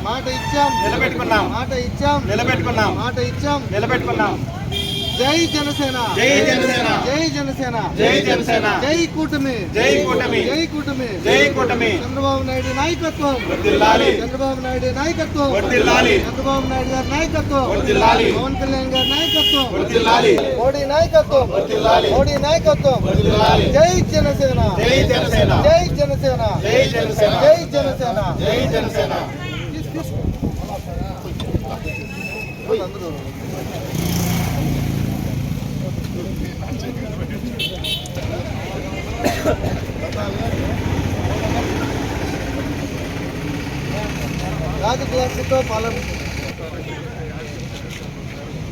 మాట ఇచ్చాం నిలబెట్టుకున్నాం, మాట ఇచ్చాం నిలబెట్టుకున్నాం, మాట ఇచ్చాం నిలబెట్టుకున్నాం. జై జనసేన, జై జనసేన, జై జనసేన, జై జనసేన, జై కూటమి, జై కూటమి, జై కూటమి, జై కూటమి. చంద్రబాబు నాయుడు నాయకత్వం వర్ధిల్లాలి, చంద్రబాబు నాయుడు నాయకత్వం వర్ధిల్లాలి, చంద్రబాబు నాయుడు గారి నాయకత్వం వర్ధిల్లాలి, పవన్ కళ్యాణ్ గారి నాయకత్వం వర్ధిల్లాలి, మోడీ నాయకత్వం వర్ధిల్లాలి, మోడీ నాయకత్వం వర్ధిల్లాలి. జై జనసేన, జై జనసేన, జై జనసేన, జై జనసేన, జై జనసేన, జై జనసేన. రాజు గ్లాసుతో పాలన.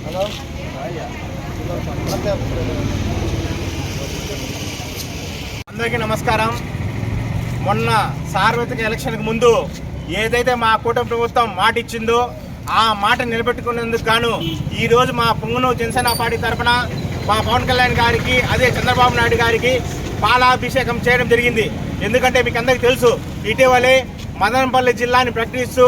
హలో, అందరికీ నమస్కారం. మొన్న సార్వత్రిక ఎలక్షన్కి ముందు ఏదైతే మా కూటమి ప్రభుత్వం మాట ఇచ్చిందో ఆ మాట నిలబెట్టుకునేందుకు గాను ఈరోజు మా పుంగనూరు జనసేన పార్టీ తరఫున మా పవన్ కళ్యాణ్ గారికి అదే చంద్రబాబు నాయుడు గారికి పాలాభిషేకం చేయడం జరిగింది. ఎందుకంటే మీకు అందరికీ తెలుసు, ఇటీవలే మదనపల్లి జిల్లాని ప్రకటిస్తూ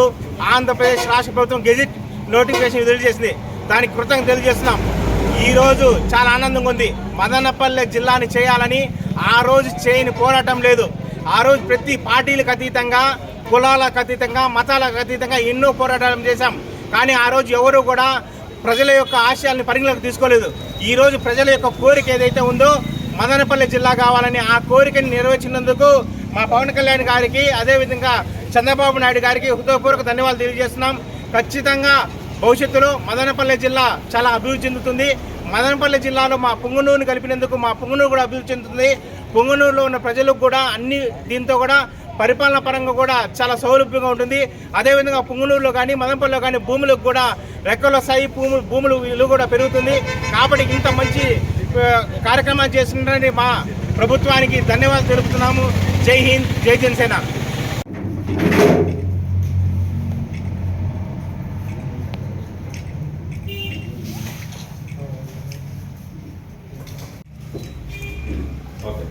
ఆంధ్రప్రదేశ్ రాష్ట్ర ప్రభుత్వం గెజిట్ నోటిఫికేషన్ విడుదల చేసింది. దానికి కృతజ్ఞతలు తెలియజేస్తున్నాం. ఈరోజు చాలా ఆనందంగా ఉంది. మదనపల్లి జిల్లాని చేయాలని ఆ రోజు చేయని పోరాటం లేదు. ఆ రోజు ప్రతి పార్టీలకు అతీతంగా, కులాలకు అతీతంగా, మతాలకు అతీతంగా ఎన్నో పోరాటాలు చేశాం. కానీ ఆ రోజు ఎవరు కూడా ప్రజల యొక్క ఆశయాలను పరిగణలోకి తీసుకోలేదు. ఈరోజు ప్రజల యొక్క కోరిక ఏదైతే ఉందో మదనపల్లి జిల్లా కావాలని ఆ కోరికను నెరవేర్చినందుకు మా పవన్ కళ్యాణ్ గారికి అదేవిధంగా చంద్రబాబు నాయుడు గారికి హృదయపూర్వక ధన్యవాదాలు తెలియజేస్తున్నాం. ఖచ్చితంగా భవిష్యత్తులో మదనపల్లి జిల్లా చాలా అభివృద్ధి చెందుతుంది. మదనపల్లి జిల్లాలో మా పుంగనూరుని కలిపినందుకు మా పుంగనూరు కూడా అభివృద్ధి చెందుతుంది. పుంగనూరులో ఉన్న ప్రజలకు కూడా అన్ని దీంతో కూడా పరిపాలన పరంగా కూడా చాలా సౌలభ్యంగా ఉంటుంది. అదేవిధంగా పుంగనూరులో కానీ మదనపల్లిలో కానీ భూములకు కూడా రెక్కల స్థాయి భూములు విలువ కూడా పెరుగుతుంది. కాబట్టి ఇంత మంచి కార్యక్రమాలు చేస్తున్నటువంటి మా ప్రభుత్వానికి ధన్యవాదాలు తెలుపుతున్నాము. జై హింద్, జై జనసేన. ఓకే.